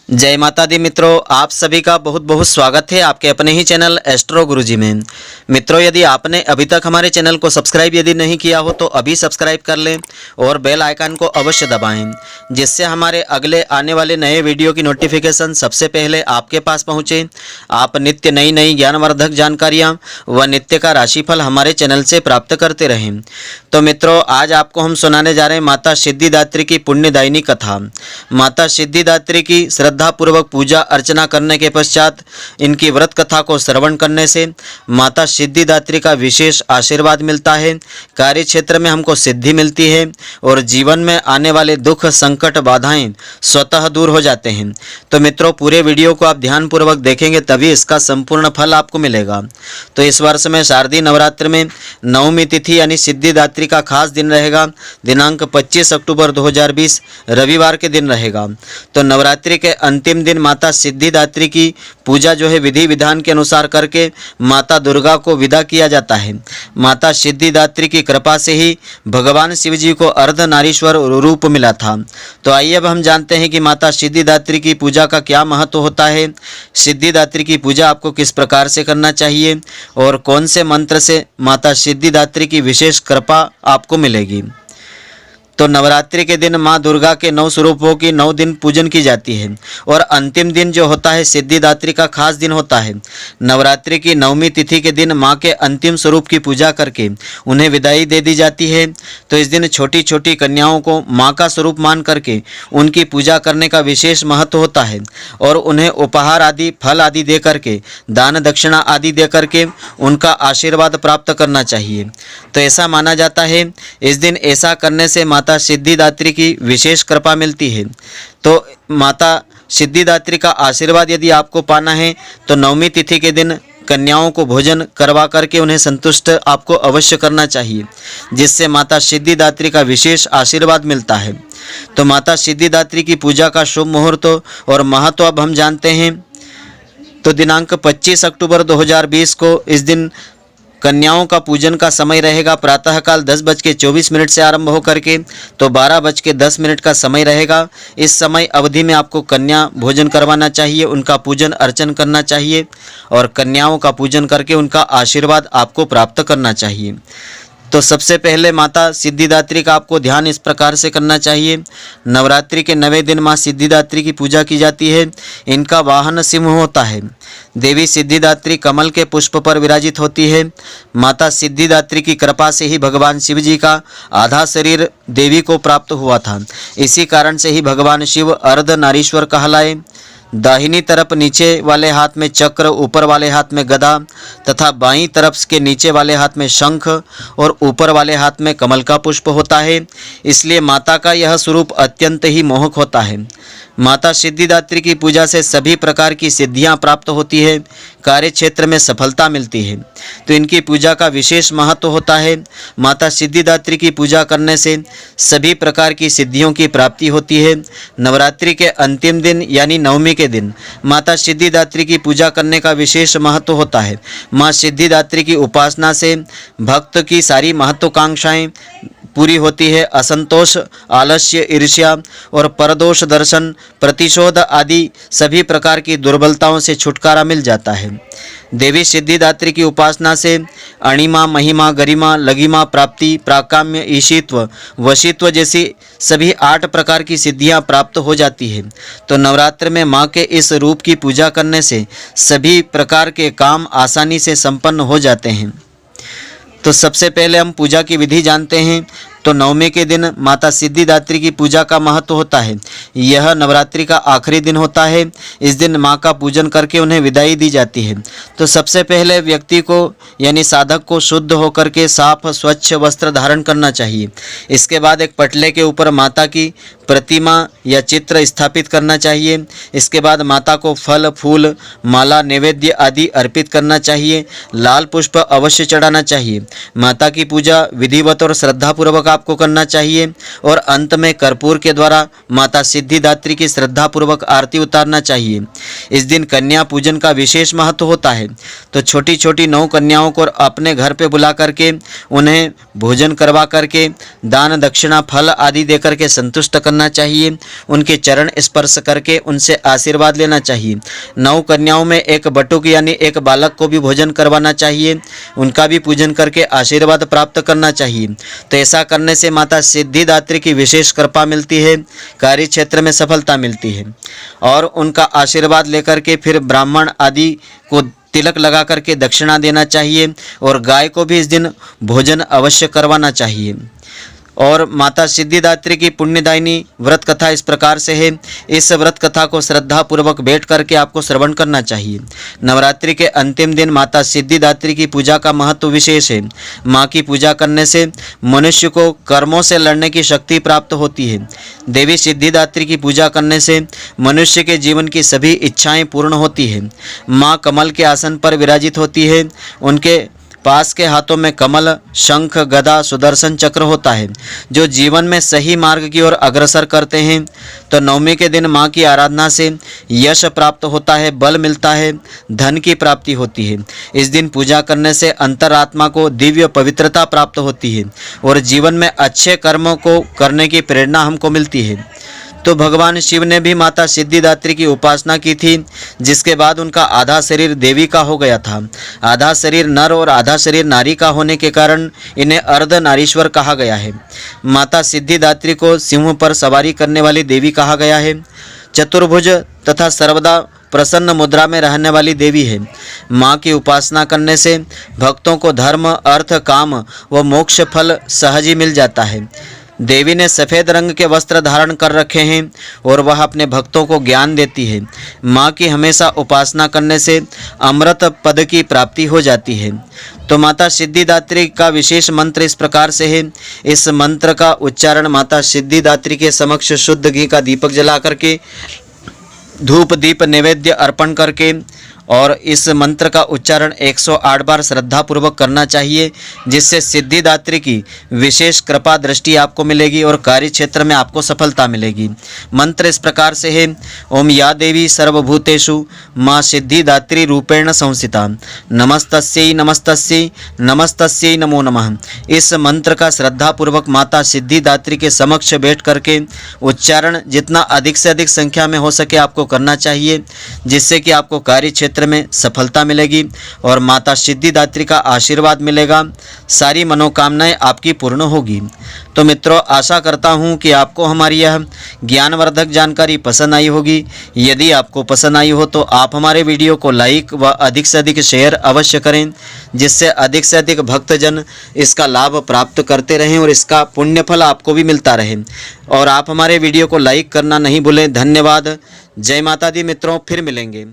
जय माता दी मित्रों, आप सभी का बहुत बहुत स्वागत है आपके अपने ही चैनल एस्ट्रो गुरुजी में। मित्रों, यदि आपने अभी तक हमारे चैनल को सब्सक्राइब यदि नहीं किया हो तो अभी सब्सक्राइब कर लें और बेल आइकन को अवश्य दबाएं, जिससे हमारे अगले आने वाले नए वीडियो की नोटिफिकेशन सबसे पहले आपके पास पहुँचे। आप नित्य नई नई ज्ञानवर्धक जानकारियाँ व नित्य का राशिफल हमारे चैनल से प्राप्त करते रहें। तो मित्रों, आज आपको हम सुनाने जा रहे हैं माता सिद्धिदात्री की पुण्यदायिनी कथा। माता सिद्धिदात्री की श्रद्धापूर्वक पूजा अर्चना करने के पश्चात इनकी व्रत कथा को श्रवण करने से माता सिद्धिदात्री का विशेष आशीर्वाद मिलता है। कार्य क्षेत्र में हमको सिद्धि मिलती है और जीवन में आने वाले दुख संकट बाधाएं स्वतः दूर हो जाते हैं। तो मित्रों, पूरे वीडियो को आप ध्यानपूर्वक देखेंगे तभी इसका संपूर्ण फल आपको मिलेगा। तो इस वर्ष में शारदीय नवरात्र में नवमी तिथि यानी सिद्धिदात्री का खास दिन रहेगा। दिनांक 25 अक्टूबर 2020 रविवार के दिन रहेगा। तो नवरात्रि के अंतिम दिन माता सिद्धिदात्री की पूजा जो है विधि विधान के अनुसार करके माता दुर्गा को विदा किया जाता है। माता सिद्धिदात्री की कृपा से ही भगवान शिव जी को अर्धनारीश्वर रूप मिला था। तो आइए अब हम जानते हैं कि माता सिद्धिदात्री की पूजा का क्या महत्व होता है, सिद्धिदात्री की पूजा आपको किस प्रकार से करना चाहिए और कौन से मंत्र से माता सिद्धिदात्री की विशेष कृपा आपको मिलेगी। तो नवरात्रि के दिन माँ दुर्गा के 9 स्वरूपों की 9 दिन पूजन की जाती है और अंतिम दिन जो होता है सिद्धिदात्री का खास दिन होता है। नवरात्रि की 9वीं तिथि के दिन माँ के अंतिम स्वरूप की पूजा करके उन्हें विदाई दे दी जाती है। तो इस दिन छोटी छोटी कन्याओं को माँ का स्वरूप मान करके उनकी पूजा करने का विशेष महत्व होता है और उन्हें उपहार आदि फल आदि दे करके दान दक्षिणा आदि दे करके उनका आशीर्वाद प्राप्त करना चाहिए। तो ऐसा माना जाता है इस दिन ऐसा करने से माता सिद्धिदात्री की विशेष कृपा मिलती है। तो माता सिद्धिदात्री का आशीर्वाद यदि आपको पाना है तो 9वीं तिथि के दिन कन्याओं को भोजन करवा करके उन्हें संतुष्ट आपको अवश्य करना चाहिए, जिससे माता सिद्धिदात्री का विशेष आशीर्वाद मिलता है। तो माता सिद्धिदात्री की पूजा का शुभ मुहूर्त और महत्व अब हम जानते हैं। तो दिनांक 25 अक्टूबर 2020 को इस दिन कन्याओं का पूजन का समय रहेगा। प्रातःकाल 10:24 से आरंभ होकर के तो 12:10 का समय रहेगा। इस समय अवधि में आपको कन्या भोजन करवाना चाहिए, उनका पूजन अर्चन करना चाहिए और कन्याओं का पूजन करके उनका आशीर्वाद आपको प्राप्त करना चाहिए। तो सबसे पहले माता सिद्धिदात्री का आपको ध्यान इस प्रकार से करना चाहिए। नवरात्रि के 9वें दिन माँ सिद्धिदात्री की पूजा की जाती है। इनका वाहन सिंह होता है। देवी सिद्धिदात्री कमल के पुष्प पर विराजित होती है। माता सिद्धिदात्री की कृपा से ही भगवान शिव जी का आधा शरीर देवी को प्राप्त हुआ था। इसी कारण से ही भगवान शिव अर्धनारीश्वर कहलाए। दाहिनी तरफ नीचे वाले हाथ में चक्र, ऊपर वाले हाथ में गदा तथा बाईं तरफ के नीचे वाले हाथ में शंख और ऊपर वाले हाथ में कमल का पुष्प होता है। इसलिए माता का यह स्वरूप अत्यंत ही मोहक होता है। माता सिद्धिदात्री की पूजा से सभी प्रकार की सिद्धियां प्राप्त होती है, कार्य क्षेत्र में सफलता मिलती है। तो इनकी पूजा का विशेष महत्व होता है। माता सिद्धिदात्री की पूजा करने से सभी प्रकार की सिद्धियों की प्राप्ति होती है। नवरात्रि के अंतिम दिन यानी 9वीं के दिन माता सिद्धिदात्री की पूजा करने का विशेष महत्व होता है। माँ सिद्धिदात्री की उपासना से भक्त की सारी महत्वाकांक्षाएं पूरी होती है। असंतोष, आलस्य, ईर्ष्या और परदोष दर्शन, प्रतिशोध आदि सभी प्रकार की दुर्बलताओं से छुटकारा मिल जाता है। देवी सिद्धिदात्री की उपासना से अणिमा, महिमा, गरिमा, लघिमा प्राप्ति, प्राकाम्य, ईशित्व, वशित्व जैसी सभी 8 प्रकार की सिद्धियां प्राप्त हो जाती है। तो नवरात्र में माँ के इस रूप की पूजा करने से सभी प्रकार के काम आसानी से संपन्न हो जाते हैं। तो सबसे पहले हम पूजा की विधि जानते हैं। तो 9वें के दिन माता सिद्धिदात्री की पूजा का महत्व होता है। यह नवरात्रि का आखिरी दिन होता है। इस दिन माँ का पूजन करके उन्हें विदाई दी जाती है। तो सबसे पहले व्यक्ति को यानी साधक को शुद्ध होकर के साफ स्वच्छ वस्त्र धारण करना चाहिए। इसके बाद एक पटले के ऊपर माता की प्रतिमा या चित्र स्थापित करना चाहिए। इसके बाद माता को फल, फूल, माला, नैवेद्य आदि अर्पित करना चाहिए। लाल पुष्प अवश्य चढ़ाना चाहिए। माता की पूजा विधिवत और श्रद्धापूर्वक आपको करना चाहिए और अंत में कर्पूर के द्वारा माता सिद्धिदात्री की श्रद्धापूर्वक आरती उतारना चाहिए। इस दिन कन्या पूजन का विशेष महत्व होता है, तो छोटी छोटी 9 कन्याओं को अपने घर पे बुला करके उन्हें भोजन करवा करके दान दक्षिणा फल आदि देकर के संतुष्ट करना चाहिए। उनके चरण स्पर्श करके उनसे आशीर्वाद लेना चाहिए। 9 कन्याओं में एक बटुक यानी एक बालक को भी भोजन करवाना चाहिए, उनका भी पूजन करके आशीर्वाद प्राप्त करना चाहिए। तो ऐसा करने से माता सिद्धिदात्री की विशेष कृपा मिलती है, कार्य क्षेत्र में सफलता मिलती है। और उनका आशीर्वाद लेकर के फिर ब्राह्मण आदि को तिलक लगा करके दक्षिणा देना चाहिए और गाय को भी इस दिन भोजन अवश्य करवाना चाहिए। और माता सिद्धिदात्री की पुण्यदायिनी व्रत कथा इस प्रकार से है। इस व्रत कथा को श्रद्धा पूर्वक बैठ करके आपको श्रवण करना चाहिए। नवरात्रि के अंतिम दिन माता सिद्धिदात्री की पूजा का महत्व विशेष है। माँ की पूजा करने से मनुष्य को कर्मों से लड़ने की शक्ति प्राप्त होती है। देवी सिद्धिदात्री की पूजा करने से मनुष्य के जीवन की सभी इच्छाएं पूर्ण होती है। माँ कमल के आसन पर विराजित होती है, उनके पास के हाथों में कमल, शंख, गदा, सुदर्शन चक्र होता है, जो जीवन में सही मार्ग की ओर अग्रसर करते हैं। तो नवमी के दिन माँ की आराधना से यश प्राप्त होता है, बल मिलता है, धन की प्राप्ति होती है। इस दिन पूजा करने से अंतरात्मा को दिव्य पवित्रता प्राप्त होती है और जीवन में अच्छे कर्मों को करने की प्रेरणा हमको मिलती है। तो भगवान शिव ने भी माता सिद्धिदात्री की उपासना की थी, जिसके बाद उनका आधा शरीर देवी का हो गया था। आधा शरीर नर और आधा शरीर नारी का होने के कारण इन्हें अर्ध नारीश्वर कहा गया है। माता सिद्धिदात्री को सिंह पर सवारी करने वाली देवी कहा गया है। चतुर्भुज तथा सर्वदा प्रसन्न मुद्रा में रहने वाली देवी है। माँ की उपासना करने से भक्तों को धर्म, अर्थ, काम व मोक्ष फल सहज ही मिल जाता है। देवी ने सफ़ेद रंग के वस्त्र धारण कर रखे हैं और वह अपने भक्तों को ज्ञान देती है। माँ की हमेशा उपासना करने से अमृत पद की प्राप्ति हो जाती है। तो माता सिद्धिदात्री का विशेष मंत्र इस प्रकार से है। इस मंत्र का उच्चारण माता सिद्धिदात्री के समक्ष शुद्ध घी का दीपक जला करके, धूप दीप नैवेद्य अर्पण करके और इस मंत्र का उच्चारण 108 बार श्रद्धापूर्वक करना चाहिए, जिससे सिद्धिदात्री की विशेष कृपा दृष्टि आपको मिलेगी और कार्य क्षेत्र में आपको सफलता मिलेगी। मंत्र इस प्रकार से है। ओम या देवी सर्वभूतेषु माँ सिद्धिदात्री रूपेण संस्थिता, नमस्तस्यै नमस्तस्यै नमस्तस्यै नमो नमः। इस मंत्र का श्रद्धापूर्वक माता सिद्धिदात्री के समक्ष बैठ करके उच्चारण जितना अधिक से अधिक संख्या में हो सके आपको करना चाहिए, जिससे कि आपको कार्य क्षेत्र में सफलता मिलेगी और माता सिद्धिदात्री का आशीर्वाद मिलेगा। सारी मनोकामनाएं आपकी पूर्ण होगी। तो मित्रों, आशा करता हूं कि आपको हमारी यह ज्ञानवर्धक जानकारी पसंद आई होगी। यदि आपको पसंद आई हो तो आप हमारे वीडियो को लाइक व अधिक से अधिक शेयर अवश्य करें, जिससे अधिक से अधिक भक्तजन इसका लाभ प्राप्त करते रहें और इसका पुण्य फल आपको भी मिलता रहे। और आप हमारे वीडियो को लाइक करना नहीं भूलें। धन्यवाद। जय माता दी मित्रों, फिर मिलेंगे।